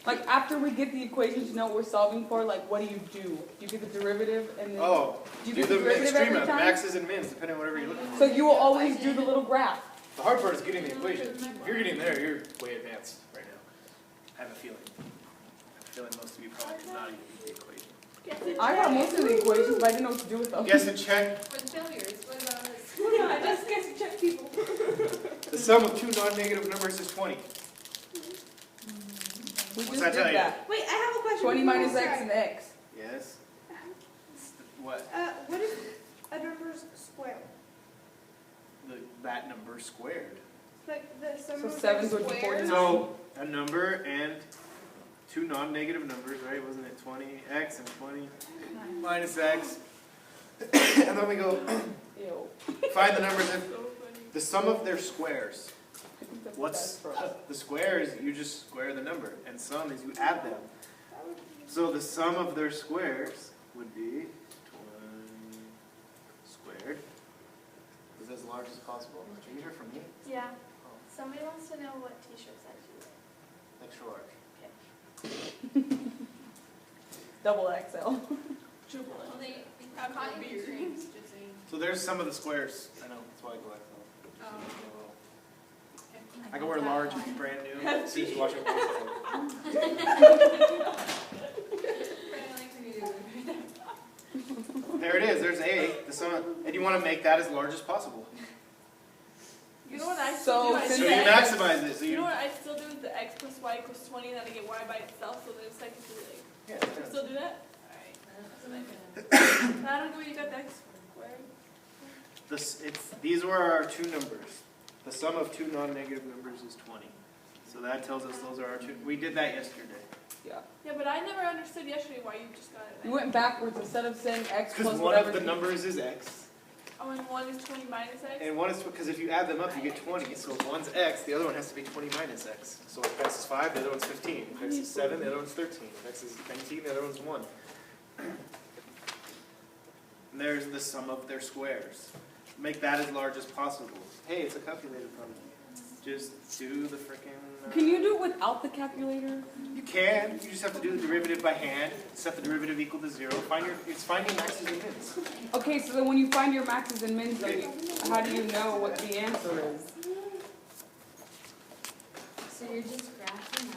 Like after we get the equations, you know what we're solving for. Like, what do? Do you get the derivative and then? Oh, Do you do get the the derivative extreme every of time? maxes and mins, depending on whatever you're looking for. So you will always do the little graph. The hard part is getting the equation. If you're getting there, you're way advanced right now. I have a feeling. Most of you probably did not even get the equation. I got most of the equations, but I didn't know what to do with them. Guess and check. With failures, what about us? I just guess and check people. The sum of two non-negative numbers is 20. We What's just that did tell you? that. Wait, I have a question. 20 before we minus x start. and x. Yes. What? What is a number's square? That number squared. Like the sum So of 7 their would be squares? 49. So a number and two non-negative numbers, right? Wasn't it 20x and 20 minus x? And then we go Ew. find the numbers and the sum of their squares. I think that's What's bad for us. the squares? You just square the number, and sum is you add them. So the sum of their squares would be 20 squared. Is as large as possible. Did you hear from me? Yeah. Somebody wants to know what t-shirts I do. Extra large. Double XL. I'm not beard. So there's some of the squares. I know, that's why I go like that. I can wear large if it's brand new. Sue's watching. There it is. There's A. The sum of, and you want to make that as large as possible. You know what I So, still do? I since So do you the X- maximize it. So you know you. what I still do is the x plus y equals 20, and then I get y by itself, so then it's technically like. Yeah. Still do that? Alright. That's what I do. I don't know where you got the x squared. These were our two numbers. The sum of two non-negative numbers is 20. So that tells us those are our two. We did that yesterday. Yeah. Yeah, but I never understood yesterday why you just got it. You went backwards instead of saying x Because plus one whatever. of the numbers is x. Oh, and 1 is 20 minus x? And one is, because if you add them up, you get 20. So if one's x, the other one has to be 20 minus x. So if x is 5, the other one's 15. If x is 7, the other one's 13. If x is 19, the other one's 1. And there's the sum of their squares. Make that as large as possible. Hey, it's a calculator problem. Just do the frickin'... Can you do it without the calculator? You can. You just have to do the derivative by hand. Set the derivative equal to 0. It's finding maxes and mins. Okay, so then when you find your maxes and mins, then how do you know what the answer is? So you're just graphing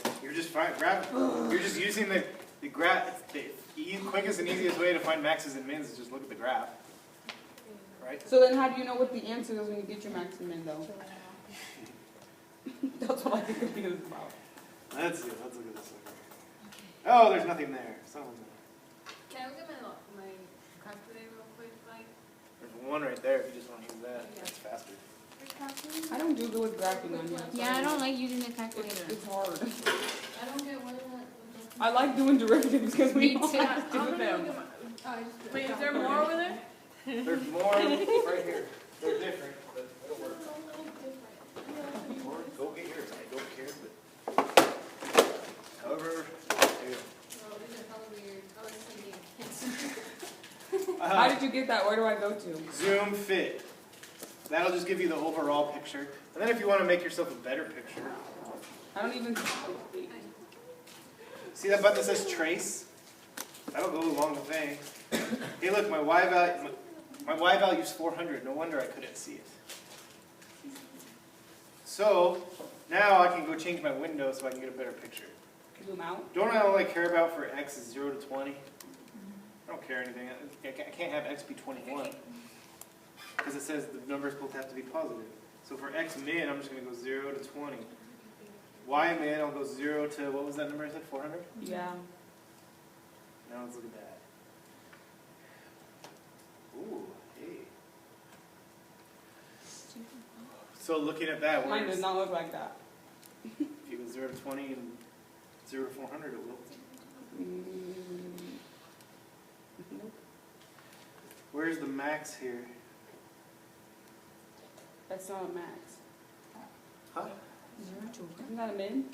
that. You're just you're just using the graph. The quickest and easiest way to find maxes and mins is just look at the graph. Right? So then how do you know what the answer is when you get your max and min, though? That's what I get confused about. Let's see. Let's look at this one. Oh, there's nothing there. Something there. Can I look at my calculator real quick, Mike? There's one right there if you just want to use that. That's faster. I don't do good with graphing on here. Yeah, I don't like using the calculator. It's hard. I don't get what that. I like doing derivatives because we Me don't too. have to do them. Wait, is there more over there? There's more right here. They're different, but it'll work. Or go get yours. I don't care, but however. How did you get that? Where do I go to? Zoom Fit. That'll just give you the overall picture. And then if you want to make yourself a better picture, I don't even... see that button that says trace? That'll go along the thing. Hey look, my Y value is 400. No wonder I couldn't see it. So, now I can go change my window so I can get a better picture. Zoom out? Don't I only care about for x is 0 to 20? I don't care anything. I can't have x be 21. Because it says the numbers both have to be positive. So for x min, I'm just going to go 0 to 20. Y min, I'll go 0 to, what was that number I said, 400? Yeah. Now let's look at that. Ooh, hey. So looking at that, Mine does not look like that. if you go 0 to 20 and 0 to 400, it will. Nope. Where's the max here? That's not a max. Huh? Isn't that a min?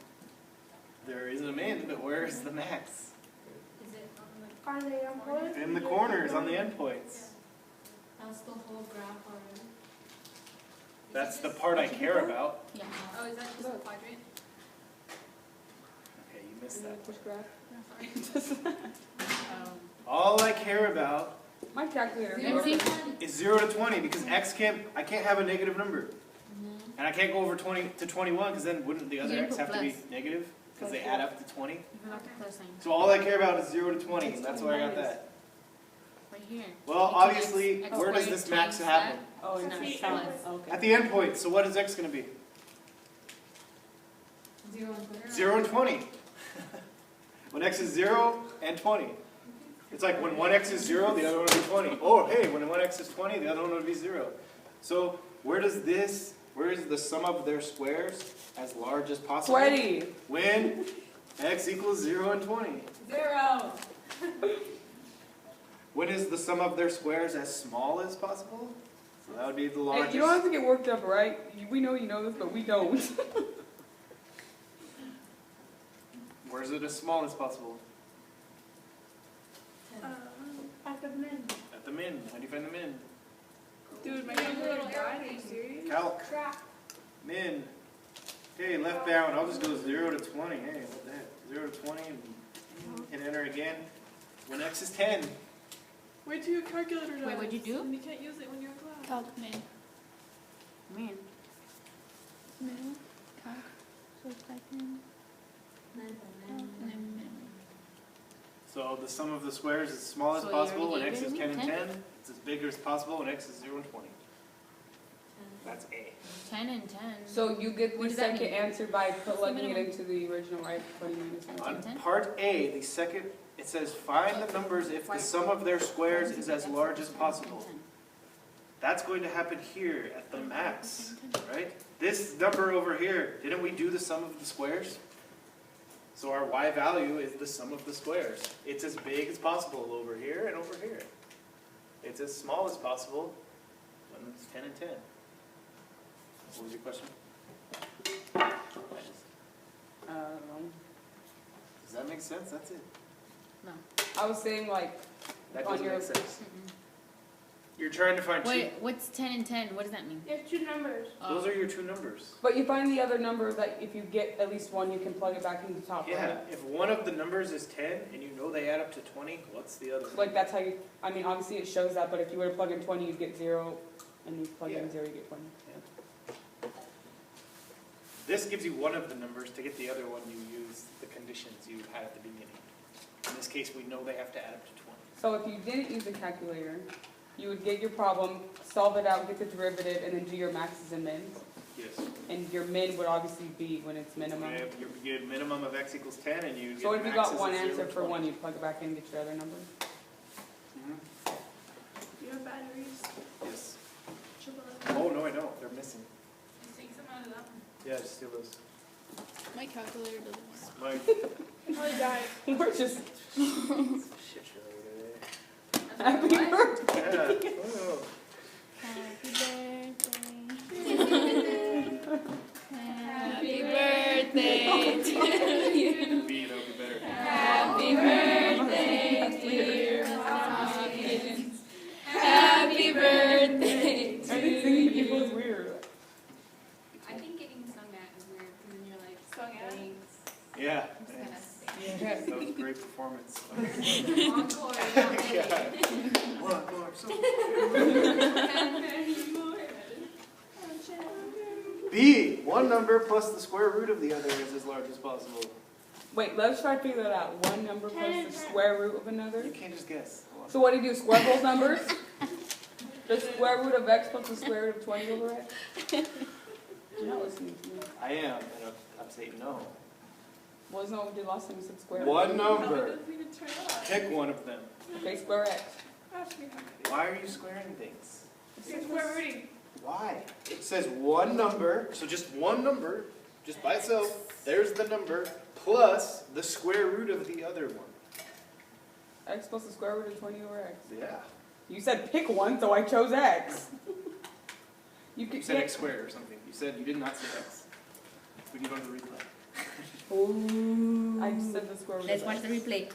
There isn't a min, but where is the max? Is it on the... Are they on board? In the corners, on the endpoints. That's the whole graph already? That's the part I care about. Yeah. Oh, is that just the quadrant? missed that. Push graph. All I care about My calculator. Let's see. is 0 to 20 because I can't have a negative number. And I can't go over 20 to 21 because then wouldn't the other You x put have to be plus. negative? Because they add up to 20? You forgot the plus sign. So all I care about is 0 to 20, and that's why I got that. Right here. Well, X obviously, X where does squared this max times happen? Oh, It's and not it's plus. Okay. At the end point, so what is x going to be? 0 and 20. When x is 0 and 20. It's like when one x is 0, the other one will be 20. Oh, hey, when one x is 20, the other one would be 0. So where is the sum of their squares as large as possible? 20. When x equals 0 and 20. 0. When is the sum of their squares as small as possible? So that would be the Hey, largest. you don't have to get worked up, right? We know you know this, but we don't. Where is it as small as possible? At the min. At the min. How do you find the min? Dude, my calculator died. Are you serious? Calc. Track. Min. Okay, left bound. I'll just go 0 to 20. Hey, what the heck? 0 to 20 and hit enter again. When x is 10. Wait till your calculator dies. Wait, what'd you do? And you can't use it when you're in class. Calc min. Man. Min. Calc. So type in. So the sum of the squares is as small as So you possible when already x gave is it to 10 me? and 10. It's as big as possible when x is 0 and 20. That's A. 10 and 10. So you get What the does that second mean? answer by plugging it minimum? into the original, right? 20 minus 1. On 10? part A, the second, it says find the numbers if the sum of their squares is as large as possible. That's going to happen here at the max, right? This number over here, didn't we do the sum of the squares? So our y value is the sum of the squares. It's as big as possible over here and over here. It's as small as possible when it's 10 and 10. What was your question? Does that make sense? That's it. I was saying, like, That On doesn't your- make sense. Mm-mm. You're trying to find two. Wait, what's 10 and 10? What does that mean? You have two numbers. Those are your two numbers. but you find the other number that if you get at least one, you can plug it back into the top, Yeah, right? if one of the numbers is 10 and you know they add up to 20, what's the other? Like, that's how you, I mean, obviously it shows that, but if you were to plug in 20, you'd get 0, and you plug in Yeah. 0, you get 20. This gives you one of the numbers. To get the other one, you use the conditions you had at the beginning. In this case, we know they have to add up to 20. So if you didn't use a calculator, you would get your problem, solve it out, get the derivative, and then do your maxes and mins. Yes. And your min would obviously be when it's minimum. You get minimum of x equals 10 and you get So if you maxes got one of 0 answer to for 20. one, you'd plug it back in and get your other number. Mhm. Do you have batteries? Yes. Triple Oh, no, I don't. They're missing. Just take some out of that one. Yeah, just steal those. My calculator doesn't work. My Probably died. We're just, shit show over happy birthday. there. Yeah. Oh. Happy Happy birthday to you. B, that would be better. Happy birthday, dear Hawkins. Happy birthday I to think singing to people is you. weird. I think getting sung at is weird, because then you're like, Sung at? thanks. Yeah. I'm just gonna Yeah. That was a great performance. sing. Encore, not God. really. One more song. B, one number plus the square root of the other is as large as possible. Wait, let's try to figure that out. One number plus the square root of another. You can't just guess. Hold on. So what do you do, square both numbers? The square root of x plus the square root of 20 over x? You're not listening to me. I am, and I'm saying no. Well, isn't that what we did last time? We said square. One How number. does it even turn out? Pick one of them. Okay, square x. Ask me how. Why are you squaring things? It's square rooting. Why? It says one number, so just one number, just by itself, there's the number, plus the square root of the other one. X plus the square root of 20 over x. Yeah. You said pick one, so I chose x. You You could said x squared or something. You did not say x. We can go to the replay. I just said the square root Let's of watch x. the replay.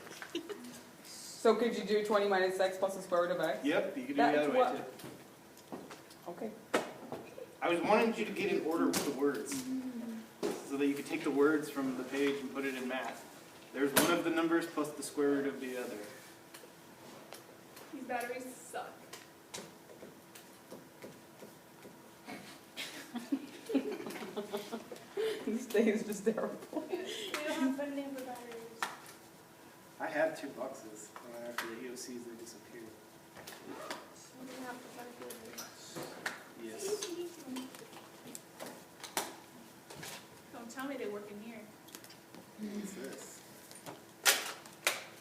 So could you do 20 minus x plus the square root of x? Yep, you can do That's the other way what- too. Okay. I was wanting you to get in order with the words, so that you could take the words from the page and put it in math. There's one of the numbers plus the square root of the other. These batteries suck. This day is just terrible. We don't have funding for batteries. I have 2 boxes, and after the EOCs they disappeared. We don't have to fund batteries. Yes. Don't tell me they work in here. What's this?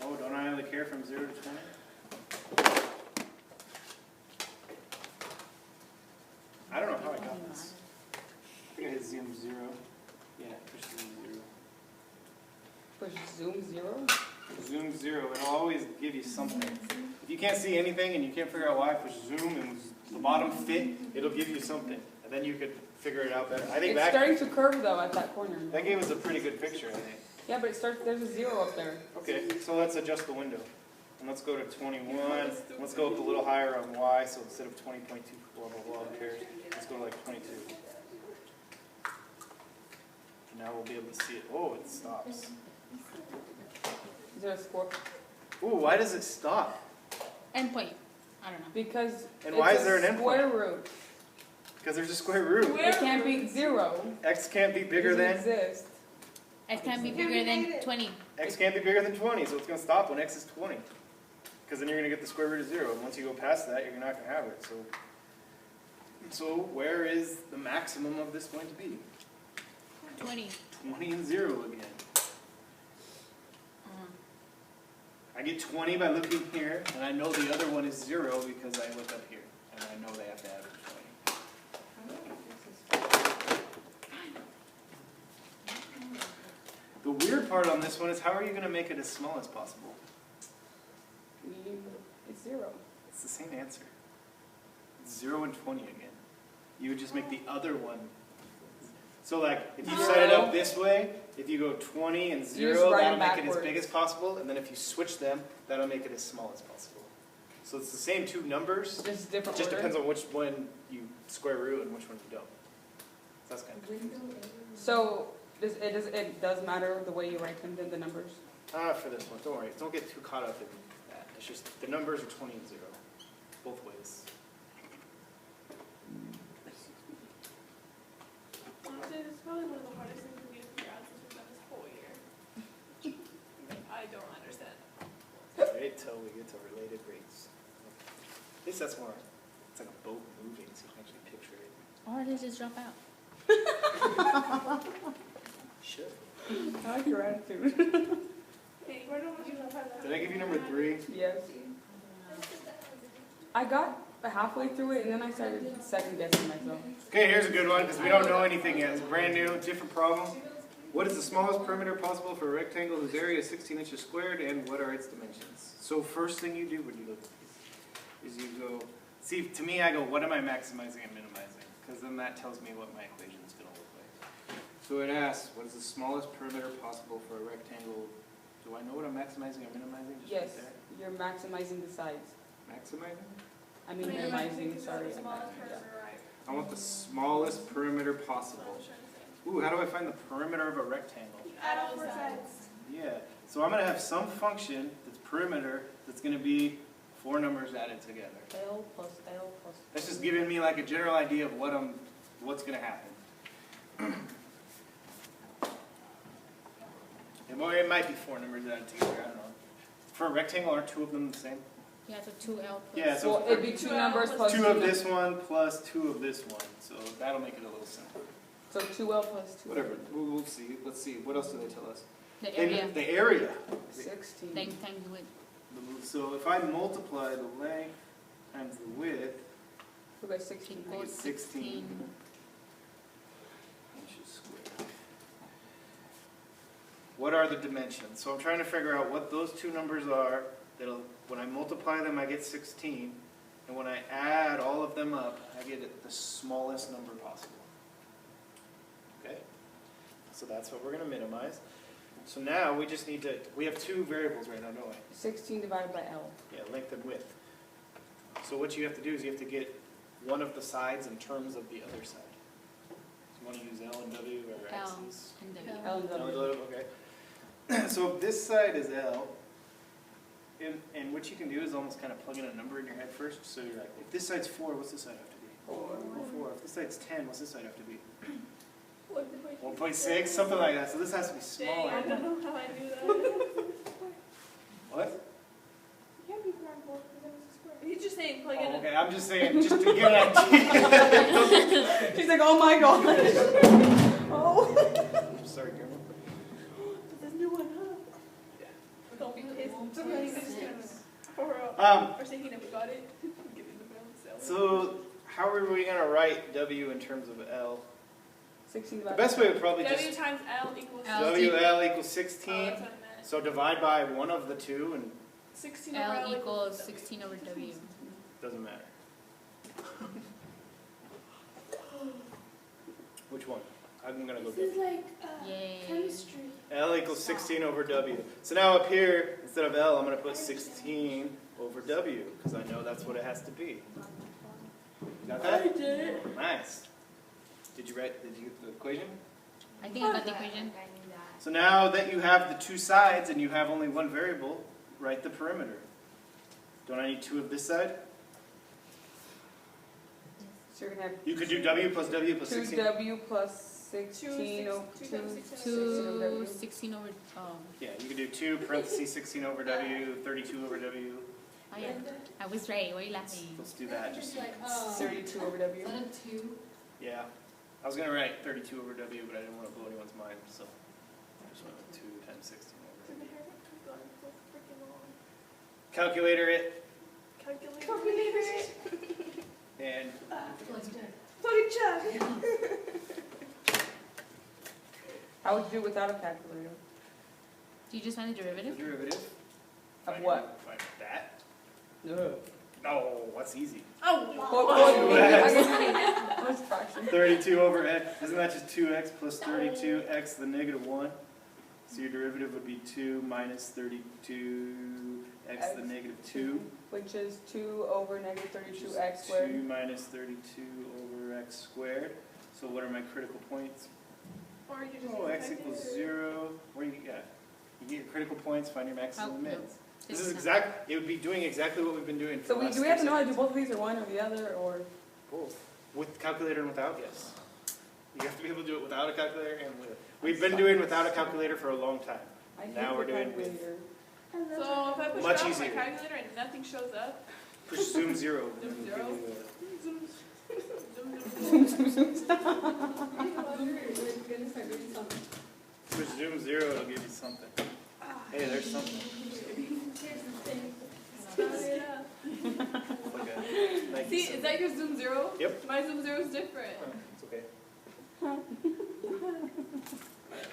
Oh, don't I only care from 0 to 20? I don't know how I got this. I think I hit zoom 0. Yeah, push zoom 0. Push zoom 0? Zoom 0, it'll always give you something. If you can't see anything and you can't figure out why, push zoom and the bottom fit, it'll give you something. And then you could figure it out better. I think It's that starting to curve though at that corner. gave us a pretty good picture, I think. Yeah, but it starts, there's a 0 up there. Okay, so let's adjust the window. And let's go to 21. Let's go up a little higher on Y, so instead of 20.2, blah, blah, blah, who cares? Let's go to like 22. And now we'll be able to see it. Oh, it stops. Is there a score? Ooh, why does it stop? Endpoint. I don't know. Because And why it's is there a an endpoint? square root. Because there's a square root. It can't be 0. X can't be bigger It doesn't than? exist. X can be Can be bigger than negative. 20. X can't be bigger than 20, so it's going to stop when X is 20. Because then you're going to get the square root of 0. And once you go past that, you're not going to have it. So where is the maximum of this going to be? 20. 20 and 0 again. Uh, I get 20 by looking here, and I know the other one is 0 because I look up here. And I know they have to average 20. The weird part on this one is how are you going to make it as small as possible? It's 0. It's the same answer. It's 0 and 20 again. You would just make the other one. So like, if you set it up this way, if you go 20 and 0, just write that'll them make it as backwards. big as possible. And then if you switch them, that'll make it as small as possible. So it's the same 2 numbers. Just It different just order. depends on which one you square root and which one you don't. So that's kind of So it does matter the way you write them than the numbers? for this one. Don't worry. Don't get too caught up in that. It's just the numbers are 20 and 0. Both ways. Honestly, this is probably one of the hardest things for me to figure out since we've done this whole year. I don't understand. Wait till we get to related rates. At least that's more, it's like a boat moving, so you can actually picture it. or does it just drop out? Should. I like your attitude. Hey, Where do you have that? Did I give you number 3? Yes. I got halfway through it and then I started second guessing myself. Okay, here's a good one, because we don't know anything yet. It's brand new, different problem. What is the smallest perimeter possible for a rectangle whose area is 16 inches squared, and what are its dimensions? So first thing you do when you look at these is you go, see, to me I go, what am I maximizing and minimizing? Because then that tells me what my equation is going to look like. So it asks, what is the smallest perimeter possible for a rectangle? Do I know what I'm maximizing or minimizing? Just Yes, right there? you're maximizing the sides. Maximizing? I mean minimizing, sorry. Yeah. I want the smallest perimeter possible. Ooh, how do I find the perimeter of a rectangle? Add all 4 sides. Yeah, so I'm going to have some function that's perimeter that's going to be 4 numbers added together. L plus L plus. That's just giving me like a general idea of what's going to happen. It might be 4 numbers added together, I don't know. For a rectangle, aren't 2 of them the same? Yeah, so 2L plus. Yeah, so Well, it'd be 2 numbers plus 2 of numbers. this one plus 2 of this one, so that'll make it a little simpler. So 2L plus 2. Whatever, we'll see. Let's see, what else do they tell us? The area. The area. 16. Times the width. So if I multiply the length times the width, We got 16. I get Equals 16 16. inches squared. What are the dimensions? So I'm trying to figure out what those 2 numbers are. When I multiply them, I get 16. And when I add all of them up, I get the smallest number possible. Okay? So that's what we're going to minimize. So now we just need to, we have 2 variables right now, don't we? 16 divided by L. Yeah, length and width. So what you have to do is you have to get one of the sides in terms of the other side. So you want to use L and W or L X's? and W. L and L and W. W, okay. So if this side is L, and what you can do is almost kind of plug in a number in your head first. So you're like, if this side's 4, what's this side have to be? 4. If this side's 10, what's this side have to be? 1.6, something like that. So this has to be Dang, I smaller. don't know how I knew that. What? You can't be prime 4 because then it's a square. He's just saying plug in Oh, a okay, I'm just saying, just to get an idea. She's like, oh my gosh. Oh. Sorry, Cameron. Put this new one up. Don't be pissed. Somebody's just gonna pour up. Or say he never got it. Give it the bill and sell it. So how are we going to write W in terms of L? 16 The divided best way would probably W just times L equals L. WL equals Oh, 16. that's what I meant. So divide by one of the two, and 16 over L equals W. 16 over W. doesn't matter. Which one? I'm gonna go This is W. like Yay. chemistry. L equals 16 over W. So now up here, instead of L, I'm gonna put 16 over W, because I know that's what it has to be. Got that? did. Nice. Did you get the equation? I think I got the equation. So now that you have the two sides and you have only one variable, write the perimeter. Don't I need 2 of this side? So you're going to have You could do W plus W plus 16. 2W plus 16 over 2, 16 over, oh, Yeah, you could do 2 parentheses 16 over W, 32 over W. oh yeah. I was right. Why are you laughing? Let's do that. Just 32 over W. yeah. I was gonna write 32 over W, but I didn't want to blow anyone's mind, so I just went with 2 times 16 over W. Calculator it Calculator. and Bloody check. How would you do it without a calculator? Do you just find the the derivative? derivative. Of Find- what? find that. No. No, that's easy. Oh, What's fraction? 32 over x. Isn't that just 2x plus 32x to the negative 1? So your derivative would be 2 minus 32x to the negative 2. Which is 2 over negative 32x squared. 2 minus 32 over x squared. So what are my critical points? or you just Oh, use x equals calculator. 0. Where you get? You get your critical points, find your maxes Oh, and no. mins. This is it would be doing exactly what we've been doing for So the last do we have to 3 know how to do seconds. both of these or one or the other or? Both. With calculator and without, yes. You have to be able to do it without a calculator and with. We've been doing without a calculator for a long time. I hate Now the we're doing with. calculator. So if I push Much down my easier. calculator and nothing shows up, Push zoom 0. Zoom 0? zoom, Push zoom 0, it'll give you something. Hey, there's something. yeah. Like a, See, is that your zoom 0? Yep. My zoom 0 is different. It's okay.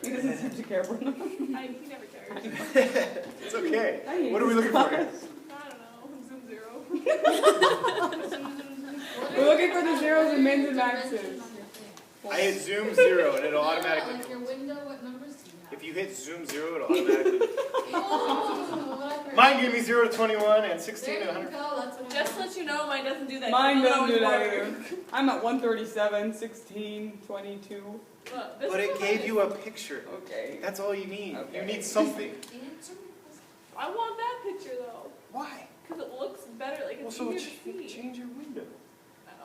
He doesn't seem to care for them. He never cares. It's okay. I hate What are we this looking for class. here? I don't know, zoom 0. We're looking for the zeros and mins and maxes. I hit zoom 0 and it'll automatically. Like your window, what numbers do you have? If you hit zoom 0, it'll automatically. Oh, Mine gave me 0 to 21 and 16 to there you 100. go, that's what Just to let you know, mine doesn't do that. Mine It doesn't do that always either. works. I'm at 137, 16, 22. Look, this But is it what gave mine you a picture. Okay. That's all you need. You Okay. need something. Answer. is. I want that picture though, Why? because it looks better, like Well, it's so easier to see. change your window.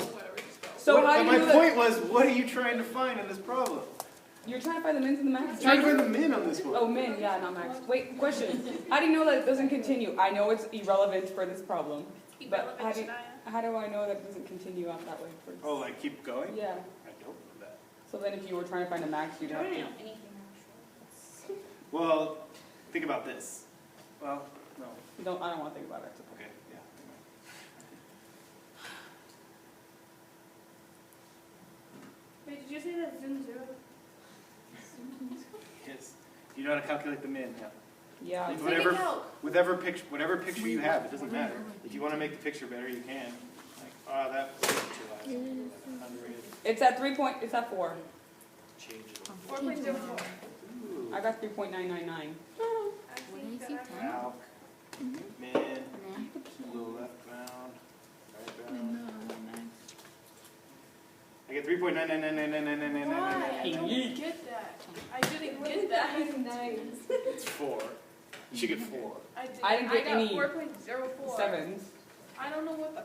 Oh, whatever, just go. So how do you my do the- point was, what are you trying to find in this problem? You're trying to find the mins and the maxes? Trying to find the min on this one. Oh, min, yeah, not max. Wait, question. How do you know that it doesn't continue? I know it's irrelevant for this problem. But how do, how do I know that it doesn't continue out that way? For Oh, like keep going? Yeah. I don't know that. So then if you were trying to find a max, you'd have to... Well, think about this. Well, no. I don't want to think about it. Okay, yeah. Wait, did you say that zoom 0? Yes. You know how to calculate the min, yeah. Yeah. With whatever picture you have, it doesn't matter. If you want to make the picture better, you can. Like, oh, that was too loud. 100. It's at 3 point, it's at 4. Change it. 4.04. Ooh. I got 3.999. What did I see? Calc, min, a little left bound, right bound. I get 3.999999999. Why? I don't get that. I didn't get that. It's 4. You should get 4. I didn't get got any 4.04. sevens. I don't know what the.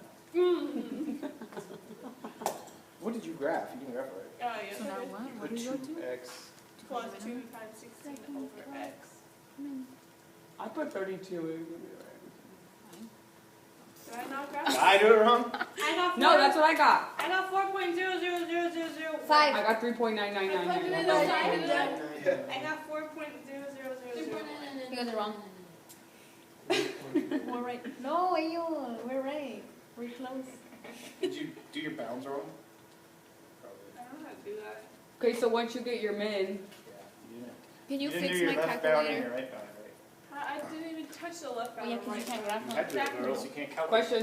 What did you graph? You didn't graph it Oh, yes. So now I did. what? right. What Put do you go to? 2x. Plus 2 times 16 over x. I put 32 in. Did I not graph? I do it wrong? I got No, that's what I got. I got 4.00000. I got 3.9999. Yeah. I got 4.00000. You guys are wrong. We're right. No, we're right. We're close. Did you do your bounds wrong? I don't know how to do that. Okay, so once you get your min, Yeah, you didn't. Can you didn't fix do your my left bound and calculator? your right bound, I didn't even touch the left Oh, bound. yeah, or because you right can't bound. graph right? I do it, or else you can't calculate. question.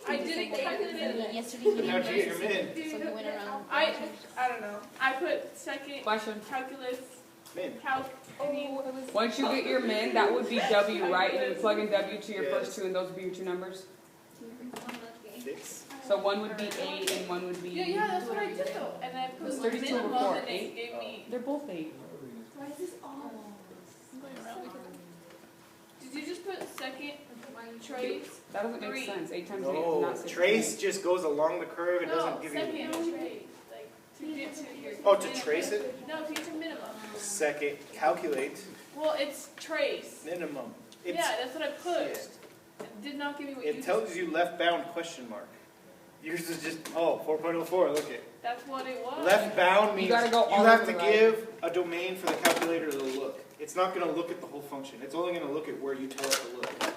I didn't calculate it. Yesterday he But how'd you get your didn't. min? So he went around. I don't know. I put second Question. calculus, Min. calc, any. Once you get your min, that would be W, right? And you plug in W to your Yes. first two, and those would be your two numbers. 6. So one would be 8 and one would be. Yeah, that's what I did though. And I put It's 32 over minimum 4, and it 8. gave me. They're both 8. Why is this all? Did you just put second trace? That doesn't make 3. sense. 8 times 8 is No, not 16. trace just goes along the curve. It No, doesn't give second you. trace. Like to get to your. Oh, to trace it? No, to get to minimum. Second, calculate Well, it's trace. minimum. It's, Yeah, that's what I put. yeah. It did not give me what you It tells you left bound question mark. Yours is just, 4.04, look it. That's what it was. Left bound means gotta go all you have over to the right. give a domain for the calculator to look. It's not going to look at the whole function. It's only going to look at where you tell it to look.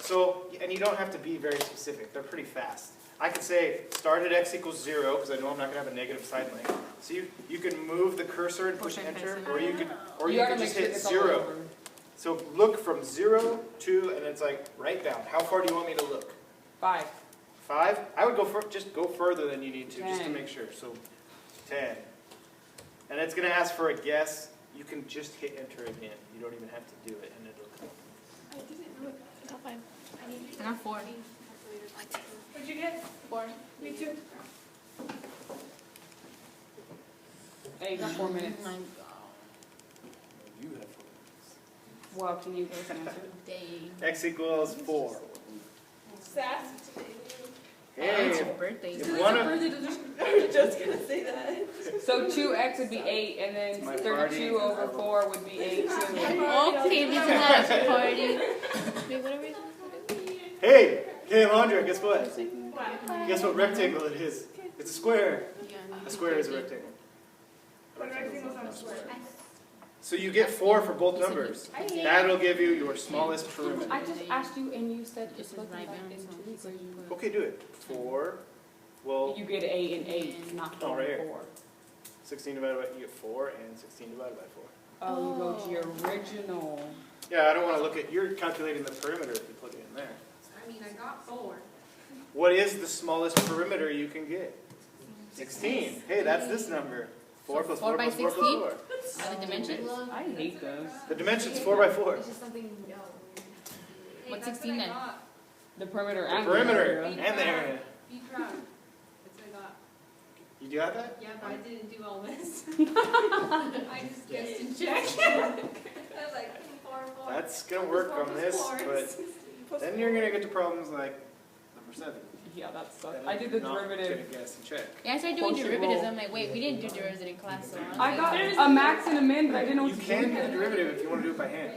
So, and you don't have to be very specific. They're pretty fast. I could say start at x equals 0 because I know I'm not going to have a negative side length. So you can move the cursor and push enter, or you could gotta just make sure hit it's all 0. over. So look from 0 to, and it's like right bound. How far do you want me to look? 5. 5? I would go just go further than you need to, just to 10. make sure. So 10. And it's going to ask for a guess. You can just hit enter again. You don't even have to do it, and it'll come. I didn't know it. I got 5. I got 4. What'd you get? 4. Me too. Hey, you got 4 minutes. My God. You have 4 Well, can you guys answer? Dang. X equals 4. Sass. It's Hey, your birthday. if one of, I was just gonna say that. So 2x would be 8, and then My 32 party. over 4 would be 8 too. Okay, this is not a party. Wait, what are we hey, Alondra, guess what? What? Guess what rectangle it is? It's a square. Yeah, A square is a rectangle. What rectangles on a square? So you get 4 for both numbers. That'll give you your smallest perimeter. I just asked you, and you said This it's is looking right like bound, in so 2 weeks. where you put- Okay, do it. 4. Well, You get 8 and 8, not Oh, 4 right and here. 4. 16 divided by, you get 4, and 16 divided by 4. Oh, you go to your original. Yeah, I don't want to look at, you're calculating the perimeter if you plug it in there. I mean, I got 4. What is the smallest perimeter you can get? 16. Hey, that's this number. 4 plus 4 4 by plus 4 plus 16? 4. Are the dimensions? I hate those. The dimension's 4 by 4. It's just something, What's 16 then? The perimeter The and perimeter the area. and the area. Be proud. That's what I got. You got that? Yeah, but I didn't do all this. I just guessed and checked. I was like, 4, 4. That's going to work on this, but then you're going to get to problems like number 7. Yeah, that sucks. Then I did the you're not derivative. gonna guess and check. Yeah, I started doing Quotient derivatives. rule. I'm like, wait, we didn't do derivatives in class, so I got a max and a min, but I didn't know You what to can do do with the it. derivative if you want to do it by hand.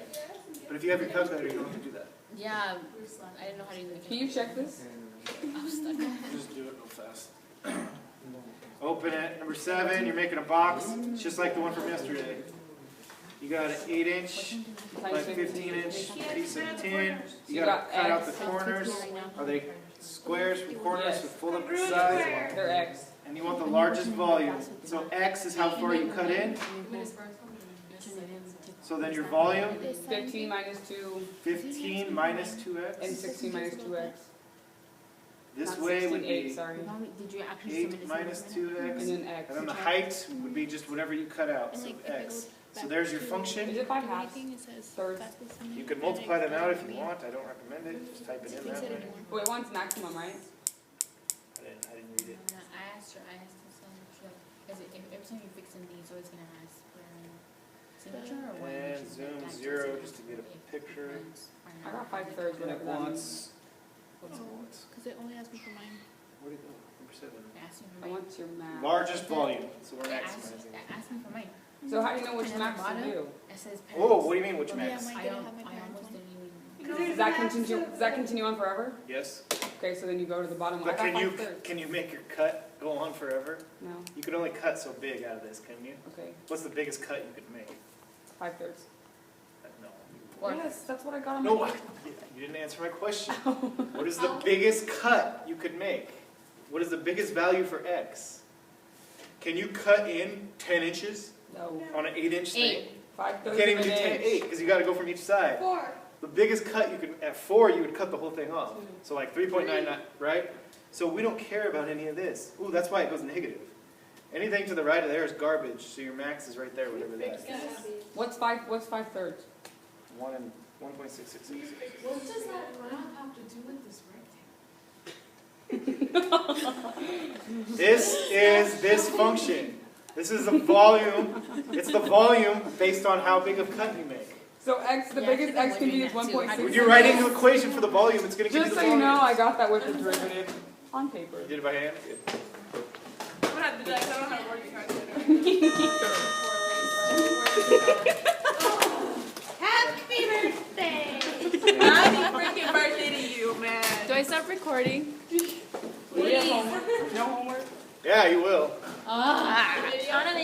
But if you have your calculator, you don't have to do that. Yeah, I didn't know how to do it. Can you check this? I was stuck. Just do it real fast. Open it. Number 7, you're making a box. It's just like the one from yesterday. You got an 8-inch by Times 15-inch piece of tin. You You got to got cut out X. the corners. Are they squares from corners Yes. with full up sides? They're X. And you want the largest volume. So X is how far you cut in. So then your volume, 15 minus 2 15 minus 2x. and 16 minus 2x. This Not way 16, would 8, be sorry. Did you actually 8 minus 2x. And then X. And then the height would be just whatever you cut out, so x. So there's your Is function. it by half? Thirds? You can multiply them out if you want. I don't recommend it. Just type it in that way. Wait, one's maximum, right? I didn't read it. I asked her, so because every time you fix something, it's always gonna ask for. signature or what? And zoom 0 just to get a picture. I got 5/3, And it whatever that means. wants, Because it only asked me for mine. where'd it go? Number 7. I want your max. Largest volume, so we're maximizing. Ask me for mine. So how do you know which And max at the to do? It says parents. Oh, what do you mean, which Yeah, max? mine I didn't don't, have my I parents' almost one. didn't even. Does that continue on forever? Yes. Okay, so then you go to the bottom. I But got can you 5/3. can you make your cut go on forever? No. You can only cut so big out of this, can you? Okay, What's the biggest cut you could make? 5/3. No. Or- Yes, that's what I got on No, my. you didn't answer my question. What is the biggest cut you could make? What is the biggest value for x? Can you cut in 10 inches No. on an 8-inch thing? 5/3 You can't even of do an 10, inch. 8 because you got to go from each side. 4. The biggest cut you could, at 4, you would cut the whole thing off. So like 3.99, right? So we don't care about any of this. Ooh, that's why it goes negative. Anything to the right of there is garbage, so your max is right there, whatever that is. What's 5/3? 1 and 1.6666. What does that graph have to do with this rectangle? This is this function. This is the volume. It's the volume based on how big of cut you make. So x, the Yeah, biggest I x can be is wondering that too. 1.6. When you're writing the equation for the volume, it's going to give you Just the so you volume. know, I got that with the derivative on paper. You did it by hand? Good. I'm gonna have to do that 'cause I don't know how to work your calculator. Happy birthday! Happy freaking birthday to you, man. Do I stop recording? We have homework. No homework. Yeah, you will. Ah. I don't know.